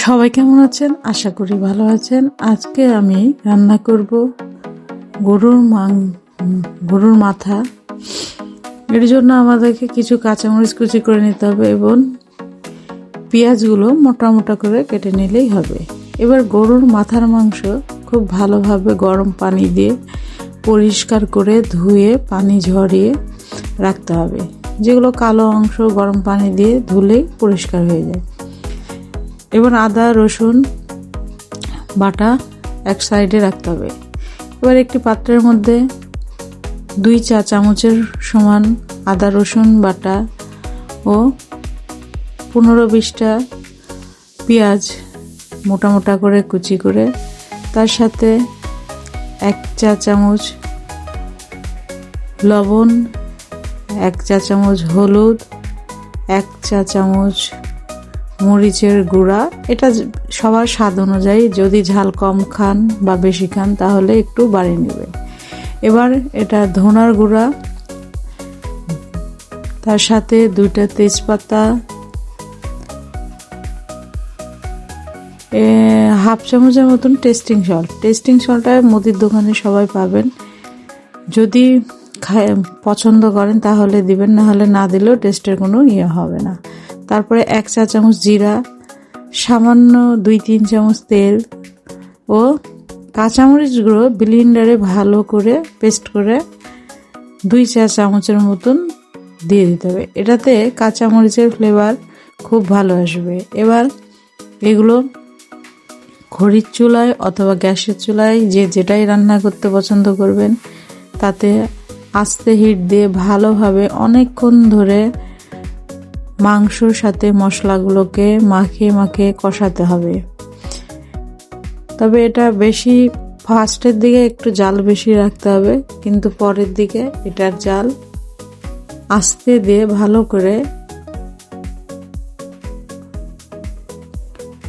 সবাই কেমন আছেন? আশা করি ভালো আছেন। আজকে আমি রান্না করব গরুর মাথা। এর জন্য আমাদেরকে কিছু কাঁচামরিচ কুচি করে নিতে হবে এবং পেঁয়াজগুলো মোটা মোটা করে কেটে নিলেই হবে। এবার গরুর মাথার মাংস খুব ভালোভাবে গরম পানি দিয়ে পরিষ্কার করে ধুয়ে পানি ঝরিয়ে রাখতে হবে। যেগুলো কালো অংশ গরম পানি দিয়ে ধুলেই পরিষ্কার হয়ে যায়। এবার আদা রসুন বাটা এক সাইডে রাখতে হবে। এবার একটি পাত্রের মধ্যে 2 চা চামচের সমান আদা রসুন বাটা ও 15-20টা পেঁয়াজ মোটা মোটা করে কুচি করে, তার সাথে 1 চা চামচ লবণ, 1 চা চামচ হলুদ, 1 চা চামচ মরিচের গুঁড়া। এটা সবার স্বাদ অনুযায়ী, যদি ঝাল কম খান বা বেশি খান তাহলে একটু বাড়িয়ে নেবে। এবার এটা ধনার গুঁড়া, তার সাথে 2টা তেজপাতা, 1/2 চামচের মতন টেস্টিং সল্ট। টেস্টিং সল্টটা মুদির দোকানে সবাই পাবেন। যদি পছন্দ করেন তাহলে দিবেন, না হলে না দিলেও টেস্টের কোনো হবে না। তারপরে 1 চা চামচ জিরা, সামান্য 2-3 চামচ তেল ও কাঁচামরিচগুলো ব্লেন্ডারে ভালো করে পেস্ট করে 2 চা চামচের মতন দিয়ে দিতে হবে। এটাতে কাঁচামরিচের ফ্লেভার খুব ভালো আসবে। এবার এগুলো খড়ির চুলায় অথবা গ্যাসের চুলায়, যেটাই রান্না করতে পছন্দ করবেন, তাতে আস্তে হিট দিয়ে ভালোভাবে অনেকক্ষণ ধরে মাংসর সাথে মশলাগুলোকে মাখিয়ে মাখিয়ে কষাতে হবে। তবে এটা বেশি ফার্স্টের দিকে একটু জাল বেশি রাখতে হবে, কিন্তু পরের দিকে এটার জাল আস্তে দিয়ে ভালো করে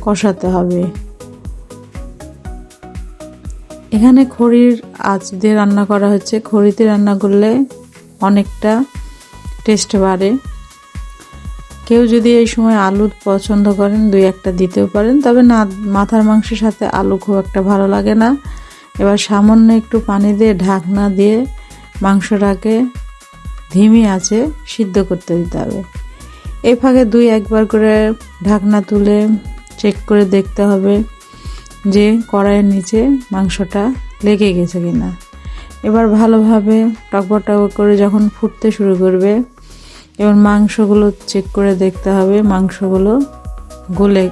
কষাতে হবে। এখানে খড়ির আঁচ দিয়ে রান্না করা হচ্ছে। খড়িতে রান্না করলে অনেকটা টেস্ট বাড়ে। কেউ যদি এই সময় আলু পছন্দ করেন 2-1টা দিতেও পারেন, তবে না, মাথার মাংসের সাথে আলু খুব একটা ভালো লাগে না। এবার সামান্য একটু পানি দিয়ে ঢাকনা দিয়ে মাংসটাকে ধিমি আঁচে সিদ্ধ করতে দিতে হবে। এই ফাঁকে 2-1বার করে ঢাকনা তুলে চেক করে দেখতে হবে যে কড়াইয়ের নিচে মাংসটা লেগে গেছে কিনা। এবার ভালোভাবে টকবক টকবক করে যখন ফুটতে শুরু করবে, এবার মাংসগুলো চেক করে দেখতে হবে মাংসগুলো গলে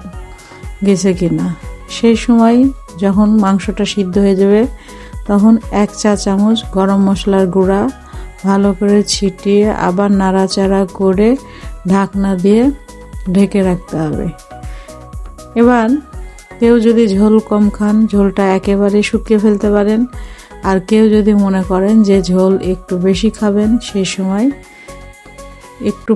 গেছে কিনা। সেই সময় যখন মাংসটা সিদ্ধ হয়ে যাবে, তখন 1 চা চামচ গরম মশলার গুঁড়া ভালো করে ছিটিয়ে আবার নাড়াচাড়া করে ঢাকনা দিয়ে ঢেকে রাখতে হবে। এবার কেউ যদি ঝোল কম খান, ঝোলটা একেবারে শুকিয়ে ফেলতে পারেন। আর কেউ যদি মনে করেন যে ঝোল একটু বেশি খাবেন, সেই সময় একটু